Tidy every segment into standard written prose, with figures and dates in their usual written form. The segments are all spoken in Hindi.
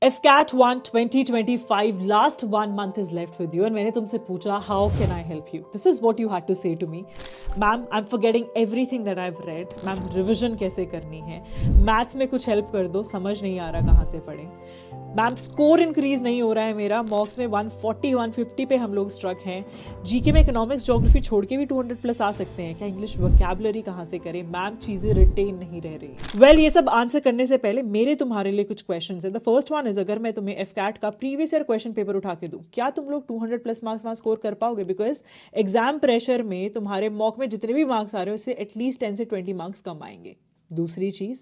FCAT 1 2025 last 1 month is left with you and मैंने तुमसे पूछा how can I help you? This is what you had to say to me. Ma'am, I'm forgetting everything that I've read. Ma'am, revision कैसे करनी है? Maths में कुछ help कर दो, समझ नहीं आ रहा कहाँ से पढ़ें. मैम स्कोर इंक्रीज नहीं हो रहा है मेरा. मॉक्स में 140 150 पे हम लोग स्ट्रक हैं. जीके में इकोनॉमिक्स ज्योग्राफी छोड़ के भी 200 प्लस आ सकते हैं क्या? इंग्लिश वोकैबुलरी कहाँ से करें? मैम चीजें रिटेन नहीं रह रही. वेल ये सब आंसर करने से पहले मेरे तुम्हारे लिए कुछ क्वेश्चंस हैं. द फर्स्ट वन इज, अगर मैं तुम्हें एफकैट का प्रीवियस ईयर क्वेश्चन पेपर उठा के दूं, क्या तुम लोग 200 प्लस मार्क्स वहां स्कोर कर पाओगे? बिकॉज एग्जाम प्रेशर में तुम्हारे मॉक में जितने भी मार्क्स आ रहे हो उससे एटलीस्ट 10 से 20 मार्क्स कम आएंगे. दूसरी चीज,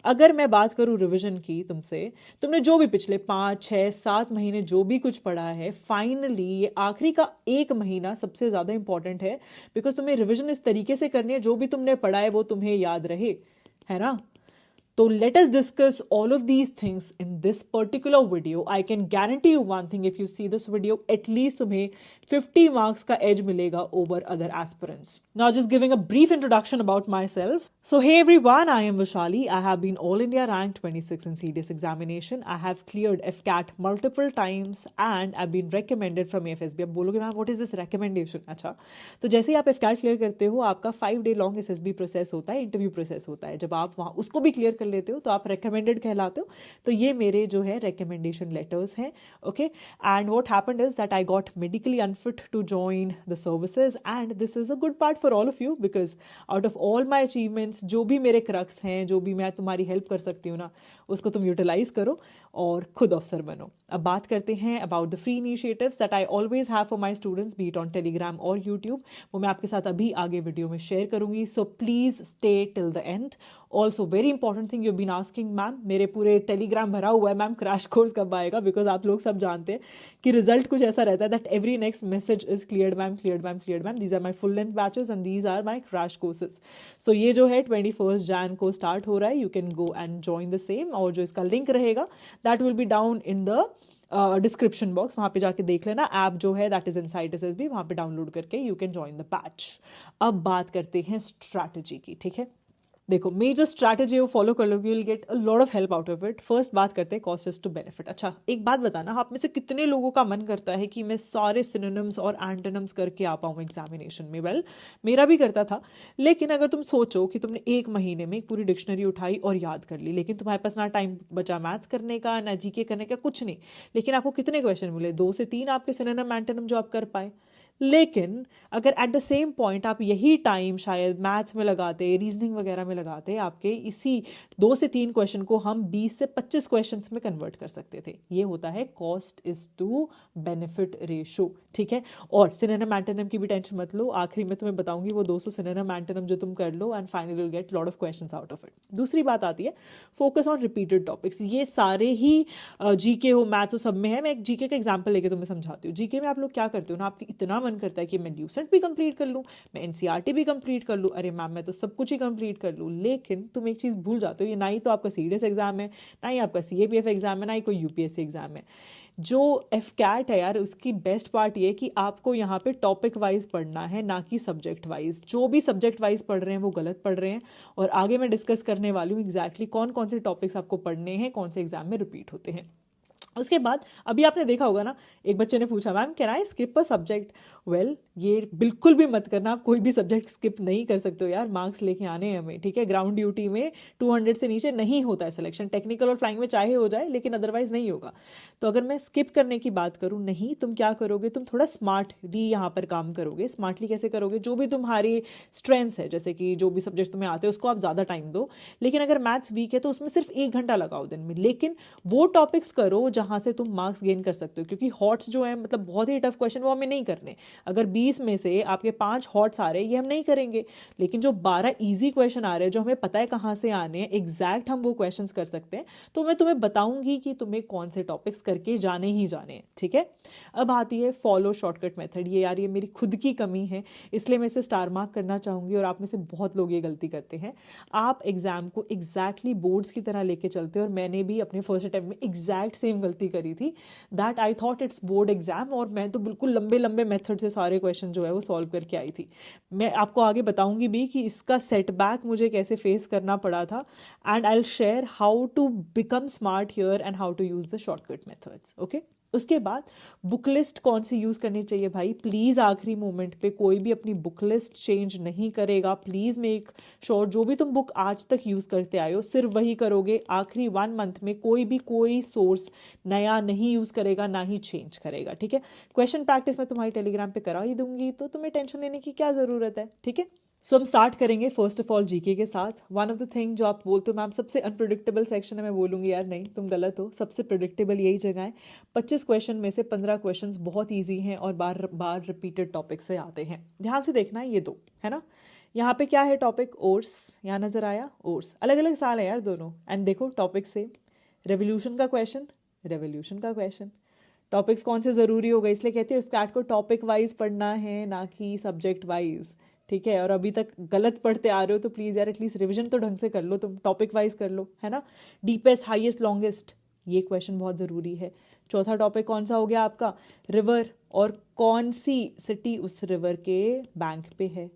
अगर मैं बात करूं रिवीजन की तुमसे, तुमने जो भी पिछले 5 6 7 महीने जो भी कुछ पढ़ा है, फाइनली ये आखिरी का 1 महीना सबसे ज्यादा इंपॉर्टेंट है. बिकॉज तुम्हें रिवीजन इस तरीके से करनी है जो भी तुमने पढ़ा है वो तुम्हें याद रहे, है ना? So let us discuss all of these things in this particular video. I can guarantee you one thing, if you see this video, at least तुम्हें 50 marks का edge मिलेगा over other aspirants. Now just giving a brief introduction about myself. So hey everyone, I am Vishali. I have been All India ranked 26 in CDS examination. I have cleared FCAT multiple times and I've been recommended from AFSB. अब बोलोगे ma'am what is this recommendation? अच्छा, तो जैसे ही आप FCAT क्लियर करते हो आपका 5 day long SSB प्रोसेस होता है, इंटरव्यू प्रोसेस होता है. जब आप वहाँ उसको भी क्लियर कर लेते हो तो आप रेकमेंडेड कहलाते हो. तो ये मेरे जो है रेकमेंडेशन लेटर्स हैं. Okay, and what happened is that I got medically unfit to join the services and this is a good part for all of you because out of all my achievements जो भी मेरे क्रक्स हैं, जो भी मैं तुम्हारी हेल्प कर सकती हूँ ना, उसको तुम यूटिलाइज करो और खुद अफसर बनो. अब बात करते हैं about the free initiatives that I always have for my students, B it on Telegram और यूट्यूब. वो मैं आपके साथ अभी आगे वीडियो में शेयर करूंगी. So please stay till the end. Also very important thing, you been asking ma'am, मेरे पूरे टेलीग्राम भरा हुआ है मैम, क्रैश कोर्स कब आएगा? बिकॉज आप लोग सब जानते हैं कि रिजल्ट कुछ ऐसा रहता है that every next message is cleared ma'am, cleared ma'am, cleared ma'am. These are my full length batches and these are my crash courses. So ये जो है 21 Jan को स्टार्ट हो रहा है. You can go and join the same, और जो इसका लिंक रहेगा that will be down in the description box. वहां पे जाके देख लेना. ऐप जो है दैट इज इनसाइट SSB, वहां पे डाउनलोड करके you can join the batch. अब बात करते हैं स्ट्रैटेजी की. ठीक है, देखो मेजर स्ट्रैटेजी वो फॉलो कर लोगे, you will get a lot of help out of it. First बात करते हैं कॉस्ट इज टू बेनिफिट. अच्छा एक बात बताना, आप में से कितने लोगों का मन करता है कि मैं सारे सिनोनिम्स और एंटोनिम्स करके आ पाऊँ एग्जामिनेशन में? वेल मेरा भी करता था, लेकिन अगर तुम सोचो कि तुमने 1 महीने में एक पूरी डिक्शनरी उठाई और याद कर ली, लेकिन तुम्हारे पास ना टाइम बचा मैथ्स करने का, ना जीके करने का, कुछ नहीं, लेकिन आपको कितने क्वेश्चन मिले? 2 से 3 आपके सिनोनिम एंटोनिम जो आप कर पाए. लेकिन अगर एट द सेम पॉइंट आप यही टाइम शायद मैथ्स में लगाते, रीजनिंग वगैरह में लगाते, आपके इसी 2 से 3 क्वेश्चन को हम 20 से 25 क्वेश्चंस में कन्वर्ट कर सकते थे. ये होता है cost is to benefit ratio. ठीक है, और सिनोनिम एंटोनिम की भी टेंशन मत लो, आखिरी में तुम्हें बताऊंगी वो 200 सिनोनिम एंटोनिम जो तुम कर लो and finally will get lot of questions out of it. दूसरी बात आती है फोकस ऑन रिपीटेड टॉपिक्स. ये सारे ही जीके हो, मैथ्स हो, सब में है. मैं एक जीके का एग्जाम्पल लेके तुम्हें समझाती हूँ. जीके में आप लोग क्या करते हो ना, आपकी इतना मन करता है कि मैं ल्यूसेंट भी कंप्लीट कर लूँ, मैं एनसीईआरटी भी कंप्लीट कर लूँ, अरे मैम मैं तो सब कुछ ही कंप्लीट कर लूँ, लेकिन तुम एक चीज़ भूल जाते हो, ये ना ही तो आपका सीडीएस एग्जाम है, ना ही आपका सीएपीएफ एग्जाम है, ना ही कोई यूपीएससी एग्जाम है. जो एफकैट है यार, उसकी बेस्ट पार्ट ये है कि आपको यहाँ पे टॉपिक वाइज पढ़ना है, ना कि सब्जेक्ट वाइज. जो भी सब्जेक्ट वाइज पढ़ रहे हैं वो गलत पढ़ रहे हैं. और आगे मैं डिस्कस करने वाली हूँ एग्जैक्टली कौन कौन से टॉपिक्स आपको पढ़ने हैं, कौन से एग्जाम में रिपीट होते हैं. उसके बाद अभी आपने देखा होगा ना, एक बच्चे ने पूछा ma'am can I skip a subject? Well ये बिल्कुल भी मत करना. आप कोई भी सब्जेक्ट स्किप नहीं कर सकते हो यार, मार्क्स लेके आने हैं हमें. ठीक है, ग्राउंड ड्यूटी में 200 से नीचे नहीं होता है सिलेक्शन. टेक्निकल और फ्लाइंग में चाहे हो जाए, लेकिन अदरवाइज नहीं होगा. तो अगर मैं स्किप करने की बात करूँ, नहीं, तुम क्या करोगे, तुम थोड़ा स्मार्टली यहाँ पर काम करोगे. स्मार्टली कैसे करोगे? जो भी तुम्हारी स्ट्रेंथ्स है, जैसे कि जो भी सब्जेक्ट तुम्हें आते हैं उसको आप ज़्यादा टाइम दो, लेकिन अगर मैथ्स वीक है तो उसमें सिर्फ 1 घंटा लगाओ दिन में, लेकिन वो टॉपिक्स करो जहाँ से तुम मार्क्स गेन कर सकते हो. क्योंकि हॉट्स जो है, मतलब बहुत ही टफ क्वेश्चन, वो हमें नहीं करने. अगर 20 में से आपके 5 हॉट्स आ रहे हैं, ये हम नहीं करेंगे, लेकिन जो 12 इजी क्वेश्चन आ रहे हैं जो हमें पता है कहाँ से आने हैं एग्जैक्ट, हम वो क्वेश्चंस कर सकते हैं. तो मैं तुम्हें बताऊंगी कि तुम्हें कौन से टॉपिक्स करके जाने ही जाने हैं. ठीक है, अब आती है फॉलो शॉर्टकट मेथड. ये यार ये मेरी खुद की कमी है, इसलिए मैं इसे स्टार मार्क करना चाहूंगी, और आप में से बहुत लोग ये गलती करते हैं. आप एग्जाम को एग्जैक्टली बोर्ड्स की तरह लेके चलते हो, और मैंने भी अपने फर्स्ट अटेम्प्ट में एग्जैक्ट सेम गलती करी थी that I thought it's board exam, और मैं तो बिल्कुल लंबे लंबे मेथड से सारे क्वेश्चन जो है वो सॉल्व करके आई थी। मैं आपको आगे बताऊंगी भी कि इसका सेटबैक मुझे कैसे फेस करना पड़ा था, and I will share how to become smart here and how to use the shortcut methods. Okay, उसके बाद बुक लिस्ट कौन सी यूज़ करनी चाहिए भाई, प्लीज़ आखिरी मोमेंट पे कोई भी अपनी बुक लिस्ट चेंज नहीं करेगा। प्लीज़ मेक श्योर जो भी तुम बुक आज तक यूज़ करते आए हो सिर्फ वही करोगे। आखिरी 1 मंथ में कोई सोर्स नया नहीं यूज़ करेगा, ना ही चेंज करेगा, ठीक है। क्वेश्चन प्रैक्टिस मैं तुम्हारी टेलीग्राम पे करा ही दूंगी, तो तुम्हें टेंशन लेने की क्या ज़रूरत है, ठीक है। सो हम स्टार्ट करेंगे फर्स्ट ऑफ ऑल जीके के साथ। वन ऑफ द थिंग जो आप बोलते हो मैम सबसे अनप्रिडिक्टेबल सेक्शन है, मैं बोलूँगी यार नहीं, तुम गलत हो, सबसे प्रिडिक्टेबल यही जगह है। 25 क्वेश्चन में से 15 क्वेश्चंस बहुत ईजी हैं और बार बार रिपीटेड टॉपिक से आते हैं। ध्यान से देखना है, ये दो है ना। यहाँ पे क्या है टॉपिक, ओर्स, यहाँ नजर आया ओर्स, अलग अलग साल है यार दोनों, एंड देखो टॉपिक सेम। रेवोल्यूशन का क्वेश्चन, रेवोल्यूशन का क्वेश्चन। टॉपिक्स कौन से ज़रूरी हो गए, इसलिए कहती हूँ इफ्कैट को टॉपिक वाइज पढ़ना है ना कि सब्जेक्ट वाइज, ठीक है। और अभी तक गलत पढ़ते आ रहे हो तो प्लीज़ यार एटलीस्ट रिवीजन तो ढंग से कर लो, तुम टॉपिक वाइज कर लो, है ना। डीपेस्ट, हाईएस्ट, लॉन्गेस्ट, ये क्वेश्चन बहुत ज़रूरी है। चौथा टॉपिक कौन सा हो गया आपका, रिवर, और कौन सी सिटी उस रिवर के बैंक पे है।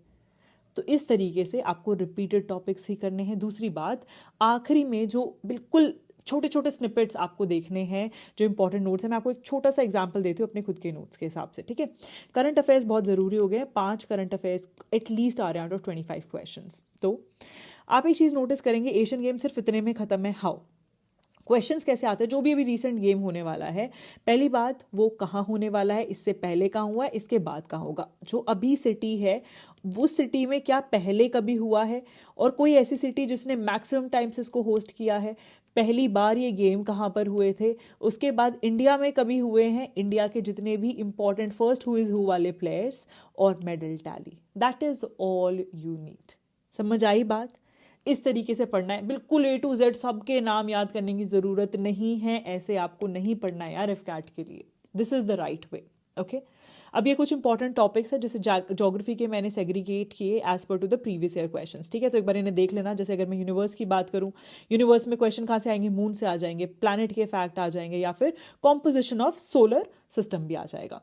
तो इस तरीके से आपको रिपीटेड टॉपिक्स ही करने हैं। दूसरी बात, आखिरी में जो बिल्कुल छोटे छोटे स्निपेट्स आपको देखने हैं जो इंपॉर्टेंट नोट्स हैं, मैं आपको एक छोटा सा एग्जांपल देती हूँ अपने खुद के नोट्स के हिसाब से, ठीक है। करंट अफेयर्स बहुत ज़रूरी हो गए, 5 करंट अफेयर्स एटलीस्ट आ रहे हैं आउट ऑफ 25 क्वेश्चंस। तो आप एक चीज़ नोटिस करेंगे, एशियन गेम सिर्फ इतने में ख़त्म है। हाउ क्वेश्चंस कैसे आते हैं, जो भी अभी रीसेंट गेम होने वाला है, पहली बात वो कहाँ होने वाला है, इससे पहले कहाँ हुआ है, इसके बाद कहाँ होगा। जो अभी सिटी है वो सिटी में क्या पहले कभी हुआ है, और कोई ऐसी सिटी जिसने मैक्सिमम टाइम्स इसको होस्ट किया है, पहली बार ये गेम कहाँ पर हुए थे, उसके बाद इंडिया में कभी हुए हैं, इंडिया के जितने भी important first who is who वाले प्लेयर्स, और medal tally. That is all you need. समझ आई बात। इस तरीके से पढ़ना है, बिल्कुल A to Z सबके नाम याद करने की ज़रूरत नहीं है, ऐसे आपको नहीं पढ़ना है यार इफ्कैट के लिए। This is the right way, okay. अब ये कुछ इंपॉर्टेंट टॉपिक्स है, जैसे ज्योग्राफी के मैंने सेग्रीगेट किए as per to the previous year questions, ठीक है। तो एक बार इन्हें देख लेना। जैसे अगर मैं यूनिवर्स की बात करूँ, यूनिवर्स में क्वेश्चन कहाँ से आएंगे, मून से आ जाएंगे, प्लैनेट के फैक्ट आ जाएंगे, या फिर कॉम्पोजिशन ऑफ सोलर सिस्टम भी आ जाएगा।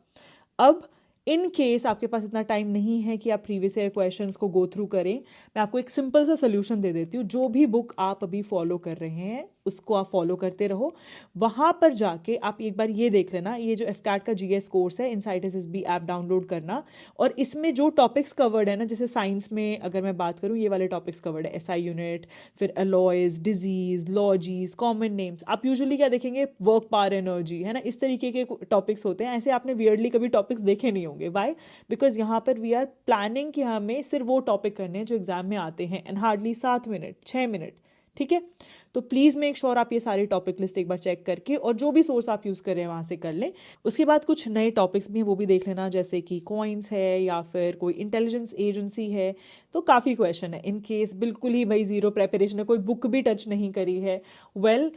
अब इन केस आपके पास इतना टाइम नहीं है कि आप प्रीवियस ईयर क्वेश्चंस को गो थ्रू करें, मैं आपको एक सिंपल सा सोल्यूशन दे देती हूँ। जो भी बुक आप अभी फॉलो कर रहे हैं उसको आप फॉलो करते रहो। वहाँ पर जाके आप एक बार ये देख लेना, ये जो एफकैट का जीएस कोर्स है, इनसाइट एसएसबी ऐप डाउनलोड करना, और इसमें जो टॉपिक्स कवर्ड है ना, जैसे साइंस में अगर मैं बात करूँ, ये वाले टॉपिक्स कवर्ड है, एसआई यूनिट, फिर अलॉयज, डिजीज, लॉजीज, कॉमन नेम्स। आप यूजुअली क्या देखेंगे, वर्क, पावर, एनर्जी, है ना, इस तरीके के टॉपिक्स होते हैं। ऐसे आपने वियर्डली कभी टॉपिक्स देखे नहीं होंगे। वाई? बिकॉज यहाँ पर वी आर प्लानिंग कि हमें सिर्फ वो टॉपिक करने हैं जो एग्जाम में आते हैं, एंड हार्डली 7 मिनट 6 मिनट, ठीक है। तो प्लीज़ मेक श्योर आप ये सारी टॉपिक लिस्ट एक बार चेक करके, और जो भी सोर्स आप यूज़ कर रहे हैं वहाँ से कर लें। उसके बाद कुछ नए टॉपिक्स भी हैं, वो भी देख लेना, जैसे कि कॉइन्स है, या फिर कोई इंटेलिजेंस एजेंसी है। तो काफ़ी क्वेश्चन है। इन केस बिल्कुल ही भाई ज़ीरो प्रेपरेशन है, कोई बुक भी टच नहीं करी है, वेल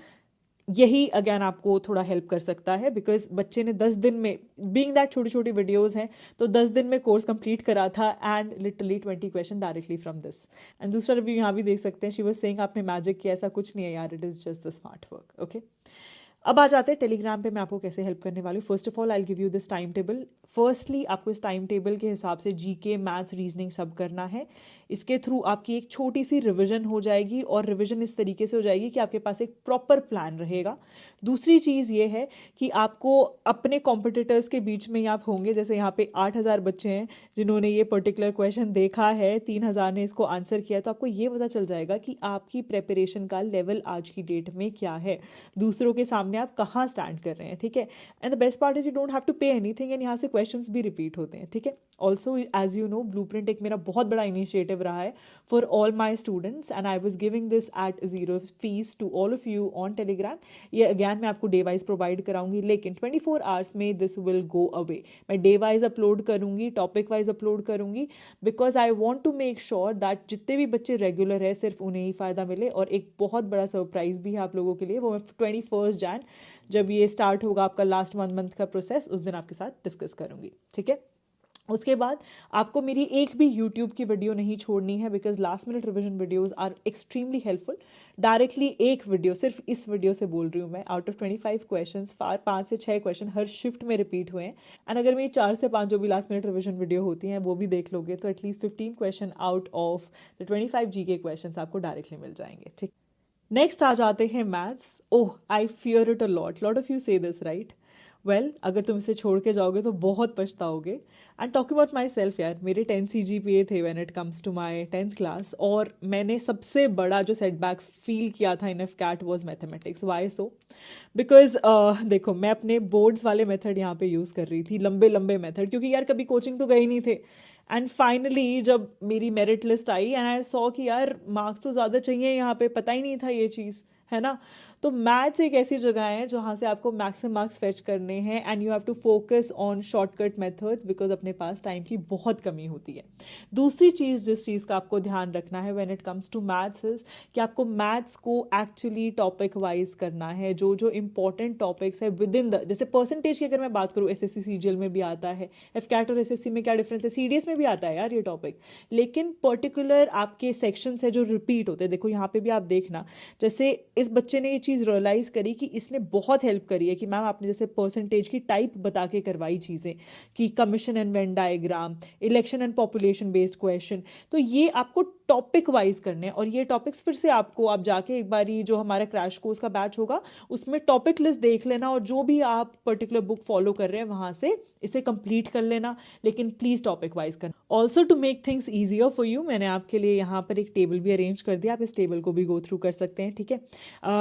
यही अगेन आपको थोड़ा हेल्प कर सकता है, बिकॉज बच्चे ने 10 दिन में, बीइंग दैट छोटी छोटी वीडियोस हैं, तो 10 दिन में कोर्स कंप्लीट करा था, and literally 20 question directly from this. And दूसरा रिव्यू यहाँ भी देख सकते हैं, शी वाज सेइंग आपने मैजिक किया, ऐसा कुछ नहीं है यार, it is just the smart work, okay. अब आ जाते हैं टेलीग्राम पे मैं आपको कैसे हेल्प करने वाली हूँ। First of all I give you this time table. Firstly आपको इस टाइम टेबल के हिसाब से जीके, मैथ्स, रीजनिंग सब करना है। इसके थ्रू आपकी एक छोटी सी रिवीजन हो जाएगी, और रिवीजन इस तरीके से हो जाएगी कि आपके पास एक प्रॉपर प्लान रहेगा। दूसरी चीज़ ये है कि आपको अपने कॉम्पिटिटर्स के बीच में आप होंगे, जैसे यहाँ पे 8,000 बच्चे हैं जिन्होंने ये पर्टिकुलर क्वेश्चन देखा है, 3,000 ने इसको आंसर किया, तो आपको ये पता चल जाएगा कि आपकी प्रेपरेशन का लेवल आज की डेट में क्या है, दूसरों के सामने आप कहाँ स्टैंड कर रहे हैं, ठीक है। And the best part is you don't have to pay anything, and यहाँ से क्वेश्चंस भी रिपीट होते हैं, ठीक है। Also as you know, blueprint एक मेरा बहुत बड़ा इनिशिएटिव रहा है for all my students, and I was giving this at zero fees to all of you on Telegram. ये अगैन मैं आपको डे वाइज प्रोवाइड कराऊंगी, लेकिन 24 आवर्स में दिस विल गो अवे। मैं डे वाइज अपलोड करूंगी, टॉपिक वाइज अपलोड करूंगी, because I want to make sure that जितने भी बच्चे रेगुलर है सिर्फ उन्हें ही फ़ायदा मिले। और एक बहुत बड़ा सरप्राइज भी है आप लोगों के लिए, वो मैं 21 जैन जब ये स्टार्ट होगा आपका लास्ट 1 मंथ का प्रोसेस, उस दिन आपके साथ डिस्कस करूंगी, ठीक है। उसके बाद आपको मेरी एक भी यूट्यूब की वीडियो नहीं छोड़नी है, because last minute revision videos are extremely helpful. Directly एक वीडियो, सिर्फ इस वीडियो से बोल रही हूँ मैं, आउट ऑफ 25 क्वेश्चंस 5 से 6 क्वेश्चन हर शिफ्ट में रिपीट हुए हैं। एंड अगर मेरी 4 से 5 जो भी लास्ट मिनट रिविजन वीडियो होती हैं वो भी देख लोगे तो at least 15 question out of the 25 GK question आपको डायरेक्टली मिल जाएंगे। ठीक, नेक्स्ट आ जाते हैं maths. Oh, I fear it a lot of you say this right. Well, अगर तुम इसे छोड़ के जाओगे तो बहुत पछताओगे। And talking about myself यार, मेरे 10 CGPA थे when it comes to my 10th class, और मैंने सबसे बड़ा जो सेटबैक फील किया था इन FCAT was mathematics. Why so? Because देखो, मैं अपने बोर्ड्स वाले मेथड यहाँ पे यूज़ कर रही थी, लंबे लंबे मेथड, क्योंकि यार कभी कोचिंग तो गए नहीं थे। एंड फाइनली जब मेरी merit list I and I saw कि यार मार्क्स तो ज़्यादा चाहिए यहाँ पे, पता ही नहीं था ये चीज़, है ना। तो मैथ्स एक ऐसी जगह है जहाँ से आपको मैक्सिमम मार्क्स फेच करने हैं, and you have to focus on shortcut methods, because अपने पास टाइम की बहुत कमी होती है। दूसरी चीज़ जिस चीज़ का आपको ध्यान रखना है when it comes to maths is कि आपको मैथ्स को एक्चुअली टॉपिक वाइज करना है। जो जो इंपॉर्टेंट टॉपिक्स है विद इन द, जैसे परसेंटेज की अगर मैं बात करूँ, SSC CGL में भी आता है, FCAT और SSC में क्या डिफरेंस है, CDS में भी आता है यार ये टॉपिक, लेकिन पर्टिकुलर आपके सेक्शंस है जो रिपीट होते हैं। देखो यहाँ पे भी आप देखना, जैसे इस बच्चे ने ये चीज़ रियलाइज़ करी कि इसने बहुत हेल्प करी है कि मैम आपने जैसे परसेंटेज की टाइप बता के करवाई चीज़ें, कि commission and Venn diagram, election and population based question, तो ये आपको टॉपिक वाइज करने हैं। और ये टॉपिक्स फिर से आपको, आप जाके एक बार जो हमारा क्रैश कोर्स का बैच होगा उसमें टॉपिक लिस्ट देख लेना, और जो भी आप पर्टिकुलर बुक फॉलो कर रहे हैं वहाँ से इसे कंप्लीट कर लेना, लेकिन प्लीज़ टॉपिक वाइज करना। Also to make things easier for you, मैंने आपके लिए यहाँ पर एक टेबल भी अरेंज कर दिया, आप इस टेबल को भी गो थ्रू कर सकते हैं। ठीक है,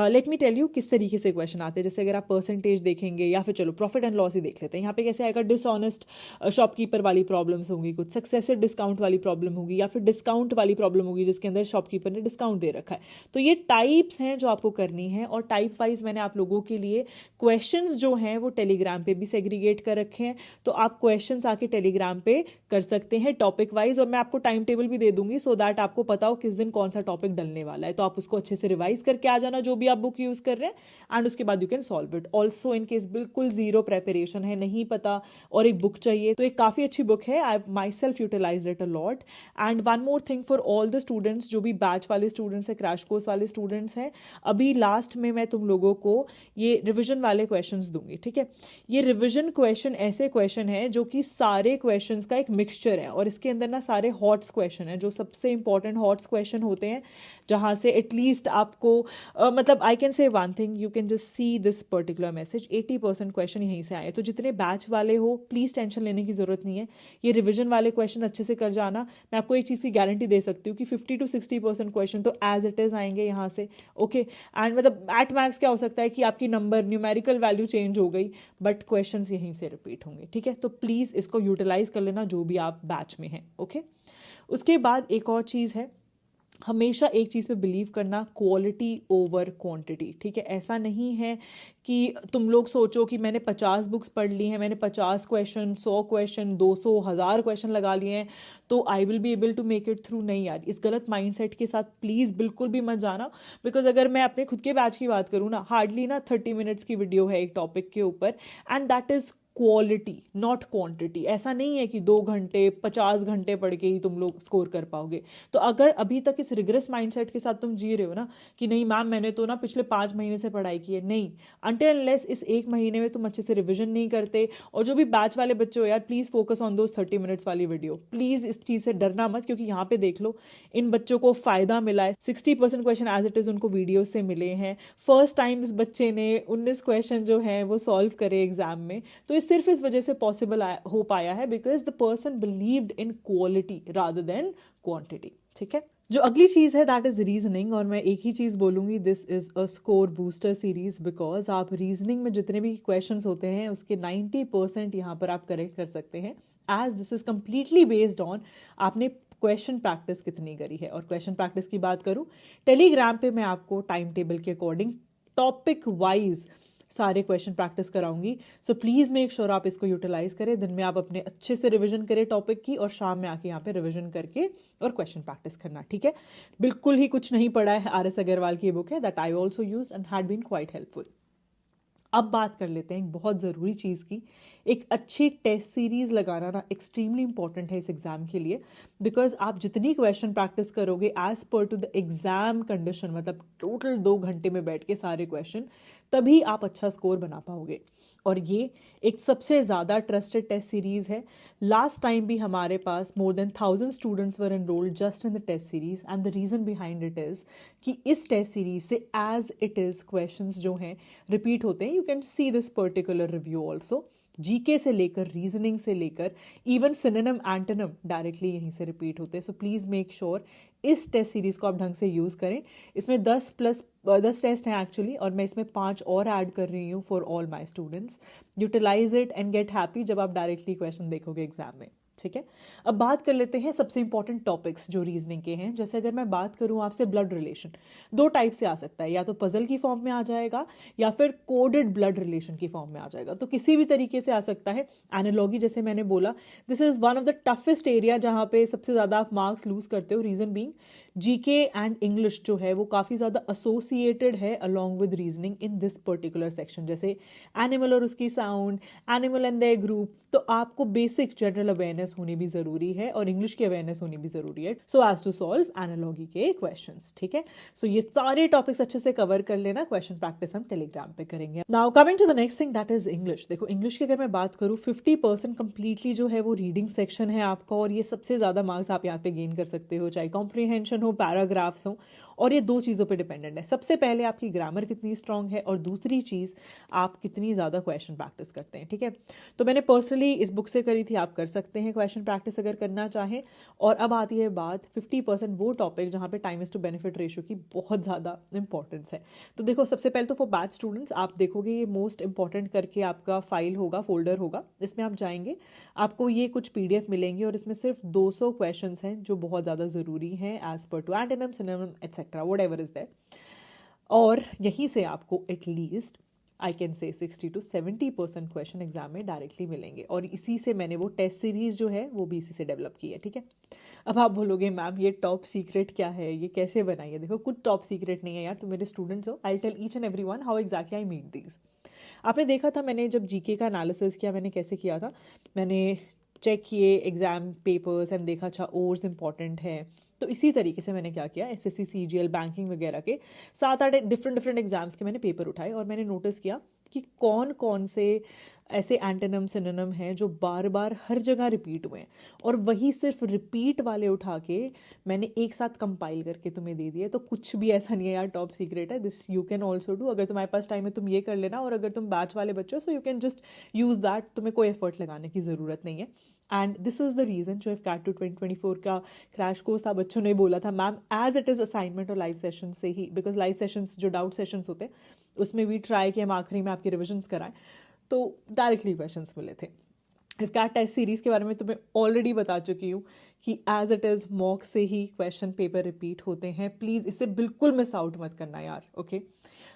लेट मी टेल यू किस तरीके से क्वेश्चन आते हैं। जैसे अगर आप परसेंटेज देखेंगे, या फिर चलो प्रॉफिट एंड लॉस ही देख लेते हैं, यहाँ पे कैसे आएगा, डिसऑनेस्ट शॉपकीपर वाली प्रॉब्लम्स होंगी, कुछ सक्सेसिव डिस्काउंट वाली प्रॉब्लम होगी, या फिर डिस्काउंट वाली प्रॉब्लम होगी जिसके अंदर शॉपकीपर ने डिस्काउंट दे रखा है। तो ये टाइप्स हैं जो आपको करनी है, और टाइप वाइज मैंने आप लोगों के लिए क्वेश्चंस जो हैं वो टेलीग्राम पे भी सेग्रीगेट कर रखे हैं, तो आप क्वेश्चंस आके टेलीग्राम पे कर सकते हैं टॉपिक वाइज, और मैं आपको टाइम टेबल भी दे दूंगी सो दैट आपको पता हो किस दिन कौन सा टॉपिक डलने वाला है, तो आप उसको अच्छे से रिवाइज करके आ जाना जो भी आप बुक यूज कर रहे हैं, एंड उसके बाद you can solve it. Also in case बिल्कुल जीरो प्रेपरेशन है, नहीं पता और एक बुक चाहिए, तो एक काफ़ी अच्छी बुक है, I myself utilize it a lot. And one more thing for all the students, जो भी बैच वाले स्टूडेंट्स हैं, क्रैश कोर्स वाले स्टूडेंट्स हैं, अभी लास्ट में मैं तुम लोगों को ये रिविजन वाले क्वेश्चंस दूंगी। ठीक है, ये रिविजन क्वेश्चन ऐसे क्वेश्चन है जो कि सारे क्वेश्चंस का एक मिक्सचर है, और इसके अंदर ना सारे हॉट्स क्वेश्चन है, जो सबसे इंपॉर्टेंट हॉट्स क्वेश्चन होते हैं, जहाँ से एटलीस्ट आपको मतलब I can say one thing, you can just see this particular message, 80% question यहीं से आए। तो जितने बैच वाले हो प्लीज़ टेंशन लेने की ज़रूरत नहीं है, ये रिविजन वाले क्वेश्चन अच्छे से कर जाना। मैं आपको एक चीज़ की गारंटी दे सकती हूँ कि 50 to 60% क्वेश्चन तो एज इट इज़ आएंगे यहाँ से। ओके, एंड मतलब एट मैक्स क्या हो सकता है कि आपकी नंबर न्यूमेरिकल वैल्यू चेंज हो गई, बट क्वेश्चन यहीं से रिपीट होंगे। ठीक है, तो प्लीज़ इसको यूटिलाइज कर लेना जो भी आप बैच में हैं। ओके, उसके बाद एक और चीज़ है, हमेशा एक चीज़ पे बिलीव करना, क्वालिटी ओवर क्वांटिटी। ठीक है, ऐसा नहीं है कि तुम लोग सोचो कि मैंने 50 बुक्स पढ़ ली हैं, मैंने 50 क्वेश्चन, 100 क्वेश्चन, 200, 1000 क्वेश्चन लगा लिए हैं, तो I will be able to make it through. नहीं यार, इस गलत माइंडसेट के साथ प्लीज़ बिल्कुल भी मत जाना, बिकॉज अगर मैं अपने खुद के बैच की बात करूँ ना, हार्डली ना 30 मिनट्स की वीडियो है एक टॉपिक के ऊपर, and that is quality not quantity. ऐसा नहीं है कि 2 घंटे 50 घंटे पढ़ के ही तुम लोग स्कोर कर पाओगे। तो अगर अभी तक इस रिग्रेस माइंडसेट के साथ तुम जी रहे हो ना कि नहीं मैम मैंने तो ना पिछले 5 महीने से पढ़ाई की है, नहीं, अनटिल अनलेस इस एक महीने में तुम अच्छे से रिविजन नहीं करते, और जो भी बैच वाले बच्चे हो यार, please focus on those 30 minutes वाली वीडियो। प्लीज़ इस चीज़ से डरना मत, क्योंकि यहाँ पे देख लो इन बच्चों को फ़ायदा मिला है, 60% क्वेश्चन एज इट इज़ उनको वीडियो से मिले हैं। फर्स्ट टाइम इस बच्चे ने 19 क्वेश्चन जो हैं वो सॉल्व करे एग्जाम में, तो ये सिर्फ इस वजह से पॉसिबल हो पाया है because the person believed in quality rather than quantity. ठीक है, जो अगली चीज़ है दैट इज़ रीजनिंग, और मैं एक ही चीज़ बोलूँगी, this is a score booster series, because आप रीजनिंग में जितने भी क्वेश्चंस होते हैं उसके 90% यहाँ पर आप करेक्ट कर सकते हैं, as this is completely based on आपने क्वेश्चन प्रैक्टिस कितनी करी है। और क्वेश्चन प्रैक्टिस की बात करूँ, टेलीग्राम पे मैं आपको टाइम टेबल के अकॉर्डिंग टॉपिक वाइज सारे क्वेश्चन प्रैक्टिस कराऊंगी, सो प्लीज़ मेक श्योर आप इसको यूटिलाइज करें। दिन में आप अपने अच्छे से रिवीजन करें टॉपिक की, और शाम में आके यहाँ पे रिवीजन करके और क्वेश्चन प्रैक्टिस करना। ठीक है, बिल्कुल ही कुछ नहीं पढ़ा है, RS अग्रवाल की बुक है that I also use and had been quite helpful. अब बात कर लेते हैं एक बहुत ज़रूरी चीज़ की। एक अच्छी टेस्ट सीरीज़ लगाना ना एक्सट्रीमली इंपॉर्टेंट है इस एग्ज़ाम के लिए, बिकॉज आप जितनी क्वेश्चन प्रैक्टिस करोगे as per to the exam condition, मतलब टोटल 2 घंटे में बैठ के सारे क्वेश्चन, तभी आप अच्छा स्कोर बना पाओगे। और ये एक सबसे ज़्यादा ट्रस्टेड टेस्ट सीरीज़ है। लास्ट टाइम भी हमारे पास more than 1000 students were enrolled just in the test series, and the reason behind it is कि इस टेस्ट सीरीज से एज इट इज़ क्वेश्चंस जो हैं रिपीट होते हैं। You can see this particular review also. GK से लेकर, रीजनिंग से लेकर, इवन सिनोनिम एंटोनिम डायरेक्टली यहीं से रिपीट होते हैं। सो प्लीज़ मेक श्योर इस टेस्ट सीरीज़ को आप ढंग से यूज़ करें। इसमें 10 टेस्ट हैं एक्चुअली, और मैं इसमें 5 और ऐड कर रही हूँ for all my students. Utilize it and get happy जब आप डायरेक्टली क्वेश्चन देखोगे एग्जाम में। ठीक है, अब बात कर लेते हैं सबसे इंपॉर्टेंट टॉपिक्स जो रीजनिंग के हैं। जैसे अगर मैं बात करूं आपसे, ब्लड रिलेशन 2 टाइप से आ सकता है, या तो पजल की फॉर्म में आ जाएगा या फिर कोडेड ब्लड रिलेशन की फॉर्म में आ जाएगा। तो किसी भी तरीके से आ सकता है। एनालॉगी, जैसे मैंने बोला, this is one of the toughest area जहां पे सबसे ज्यादा आप मार्क्स लूज करते हो। Reason being GK and English जो है वो काफी ज्यादा एसोसिएटेड है along with reasoning in this particular section. जैसे एनिमल और उसकी sound, animal and their group, तो आपको बेसिक जनरल अवेयरनेस होनी भी जरूरी है और इंग्लिश की अवेयरनेस होनी भी जरूरी है, so as to solve analogy के क्वेश्चंस। ठीक है, सो ये सारे टॉपिक्स अच्छे से कवर कर लेना। क्वेश्चन प्रैक्टिस हम टेलीग्राम पे करेंगे। Now coming to the next thing, that is English. देखो, इंग्लिश की अगर मैं बात करूँ, 50% कंप्लीटली जो है वो रीडिंग सेक्शन है आपका, और ये सबसे ज्यादा मार्क्स आप यहाँ पे गेन कर सकते हो, चाहे कॉम्प्रीहेंशन हो, पैराग्राफ्स हो। और ये 2 चीज़ों पे डिपेंडेंट है। सबसे पहले आपकी ग्रामर कितनी स्ट्रांग है, और दूसरी चीज़ आप कितनी ज़्यादा क्वेश्चन प्रैक्टिस करते हैं। ठीक है, तो मैंने पर्सनली इस बुक से करी थी, आप कर सकते हैं क्वेश्चन प्रैक्टिस अगर करना चाहें। और अब आती है बात 50% वो टॉपिक जहाँ पे time is to benefit ratio की बहुत ज़्यादा इंपॉर्टेंस है। तो देखो, सबसे पहले तो फॉर बैच स्टूडेंट्स आप देखोगे ये मोस्ट इंपॉर्टेंट करके आपका फाइल होगा, फोल्डर होगा, इसमें आप जाएंगे, आपको ये कुछ PDF मिलेंगे, और इसमें सिर्फ 200 क्वेश्चन हैं जो बहुत ज़्यादा ज़रूरी हैं as per to antonym, synonym etcetera, whatever is that. और यहीं से आपको at least I can say 60 to 70% question exam में डायरेक्टली मिलेंगे, और इसी से मैंने वो टेस्ट सीरीज जो है वो भी इसी से डेवलप की है। ठीक है, अब आप बोलोगे मैम ये टॉप सीक्रेट क्या है, ये कैसे बनाई है? देखो, कुछ टॉप सीक्रेट नहीं है यार, तुम मेरे स्टूडेंट्स हो। I tell each and every one how exactly I made these. आपने देखा था मैंने जब जीके का एनालिसिस किया, मैंने कैसे किया था, मैंने चेक किए एग्जाम पेपर्स एंड देखा अच्छा ओर्स इंपॉर्टेंट है। तो इसी तरीके से मैंने क्या किया, SSC CGL बैंकिंग वगैरह के 7-8 डिफरेंट एग्जाम्स के मैंने पेपर उठाए, और मैंने नोटिस किया कि कौन कौन से ऐसे एंटोनिम सिनोनिम हैं जो बार बार हर जगह रिपीट हुए हैं, और वही सिर्फ रिपीट वाले उठा के मैंने एक साथ कंपाइल करके तुम्हें दे दिए। तो कुछ भी ऐसा नहीं है यार टॉप सीक्रेट है, this you can also do. अगर तुम्हारे पास टाइम है तुम ये कर लेना, और अगर तुम बैच वाले बच्चे हो so you can just use that, तुम्हें कोई एफर्ट लगाने की ज़रूरत नहीं है। And this is the reason जो कैट टू 2024 का क्रैश कोर्स था, बच्चों ने बोला था ma'am as it is assignment और लाइव सेशन से ही, बिकॉज लाइव सेशंस जो डाउट सेशंस होते हैं उसमें भी ट्राई किया हम आखिरी में आपके रिविजन्स कराएं, तो डायरेक्टली क्वेश्चंस मिले थे। इफ कैट टेस्ट सीरीज के बारे में तुम्हें ऑलरेडी बता चुकी हूँ कि एज इट इज़ मॉक से ही क्वेश्चन पेपर रिपीट होते हैं। प्लीज़ इसे बिल्कुल मिस आउट मत करना यार, ओके।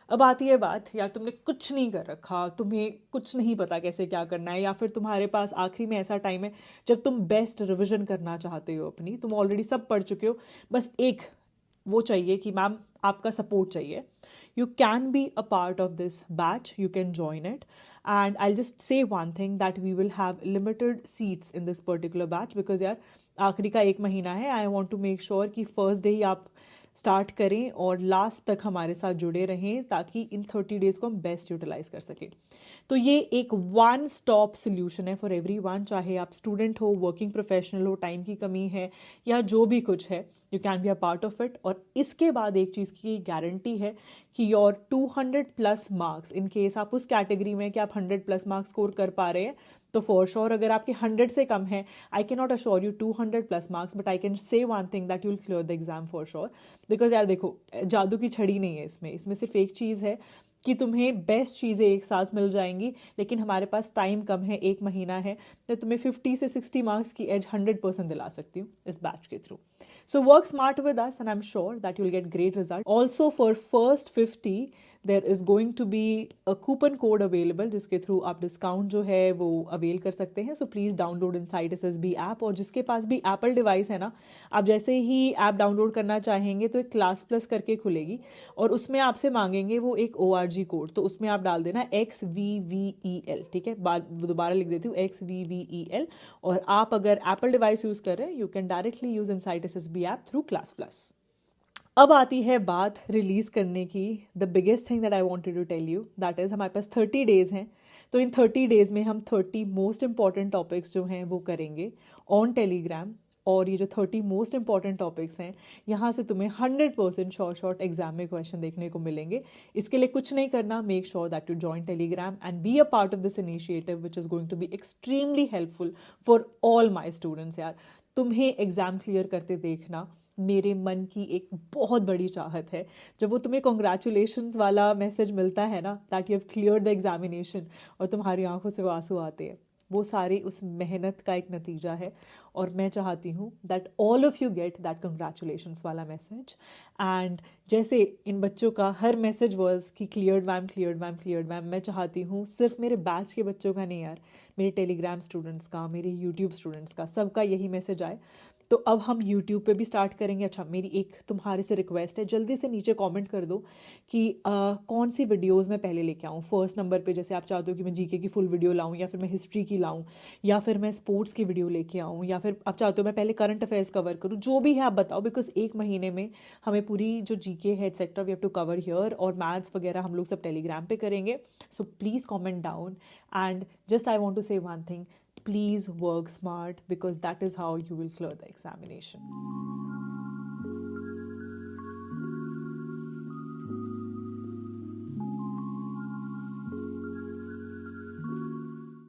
अब आती है बात, यार तुमने कुछ नहीं कर रखा, तुम्हें कुछ नहीं पता कैसे क्या करना है, या फिर तुम्हारे पास आखिरी में ऐसा टाइम है जब तुम बेस्ट रिविजन करना चाहते हो अपनी, तुम ऑलरेडी सब पढ़ चुके हो, बस एक वो चाहिए कि मैम आपका सपोर्ट चाहिए। You can be a part of this batch, you can join it, and I'll just say one thing, that we will have limited seats in this particular batch because यार आखिरी का 1 महीना है। I want to make sure कि फर्स्ट डे ही आप स्टार्ट करें और लास्ट तक हमारे साथ जुड़े रहें, ताकि इन 30 डेज को हम बेस्ट यूटिलाइज कर सकें। तो ये एक वन स्टॉप सोल्यूशन है फॉर एवरीवन, चाहे आप स्टूडेंट हो, वर्किंग प्रोफेशनल हो, टाइम की कमी है या जो भी कुछ है, you can be a part of it. और इसके बाद एक चीज़ की गारंटी है कि योर 200+ मार्क्स, इन केस आप उस कैटेगरी में कि आप 100+ मार्क्स स्कोर कर पा रहे हैं, तो फॉर श्योर अगर आपके 100 से कम है, I can not assure you 200+ marks, but I can say one thing that you will clear the exam for sure. Because यार देखो, जादू की छड़ी नहीं है इसमें, इसमें सिर्फ एक चीज़ है कि तुम्हें बेस्ट चीज़ें एक साथ मिल जाएंगी, लेकिन हमारे पास टाइम कम है, 1 महीना है, तो तुम्हें 50 से 60 मार्क्स की एज 100% दिला सकती हूँ इस बैच के through. So work smart with us and I am sure that you will get great result. Also for first 50 there is going to be a coupon code available जिसके थ्रू आप डिस्काउंट जो है वो अवेल कर सकते हैं. So please download Insight SSB app. और जिसके पास भी एप्पल डिवाइस है ना, आप जैसे ही ऐप डाउनलोड करना चाहेंगे तो एक क्लास प्लस करके खुलेगी और उसमें आपसे मांगेंगे वो एक ORG कोड. तो उसमें आप डाल देना XVVEL. ठीक है, दोबारा लिख देती हूँ XVVEL. और आप अगर एप्पल डिवाइस यूज़ कर रहे हैं, you can directly use Insight SSB app through class plus. अब आती है बात रिलीज़ करने की. The biggest thing that I wanted to tell you that is हमारे पास 30 डेज़ हैं. तो इन 30 डेज़ में हम 30 मोस्ट इंपॉर्टेंट टॉपिक्स जो हैं वो करेंगे ऑन टेलीग्राम. और ये जो 30 मोस्ट इंपॉर्टेंट टॉपिक्स हैं, यहाँ से तुम्हें 100% शॉर्ट एग्जाम में क्वेश्चन देखने को मिलेंगे. इसके लिए कुछ नहीं करना, make sure that you join Telegram and be a part of this initiative which is going to be extremely helpful for all my students. यार, तुम्हें एग्ज़ाम क्लियर करते देखना मेरे मन की एक बहुत बड़ी चाहत है. जब वो तुम्हें कॉन्ग्रेचुलेशंस वाला मैसेज मिलता है ना, that you have cleared the examination, और तुम्हारी आंखों से वो आंसू आते हैं, वो सारे उस मेहनत का एक नतीजा है. और मैं चाहती हूँ that all of you get that congratulations वाला मैसेज. एंड जैसे इन बच्चों का हर मैसेज वॉज कि cleared ma'am, cleared ma'am, cleared ma'am, मैं चाहती हूँ सिर्फ मेरे बैच के बच्चों का नहीं यार, मेरे टेलीग्राम स्टूडेंट्स का, मेरे यूट्यूब स्टूडेंट्स का, सबका यही मैसेज आए. तो अब हम यूट्यूब पे भी स्टार्ट करेंगे. अच्छा, मेरी एक तुम्हारे से रिक्वेस्ट है, जल्दी से नीचे कमेंट कर दो कि कौन सी वीडियोस मैं पहले लेके आऊँ. फर्स्ट नंबर पे जैसे आप चाहते हो कि मैं जीके की फुल वीडियो लाऊं, या फिर मैं हिस्ट्री की लाऊं, या फिर मैं स्पोर्ट्स की वीडियो लेके आऊँ, या फिर आप चाहते हो मैं पहले करंट अफेयर्स कवर करूँ. जो भी है आप बताओ, बिकॉज एक महीने में हमें पूरी जो जीके है sector we have to cover here, और मैथ्स वगैरह हम लोग सब टेलीग्राम पे करेंगे. So please comment down. And just I want to say one thing, please work smart because that is how you will clear the examination.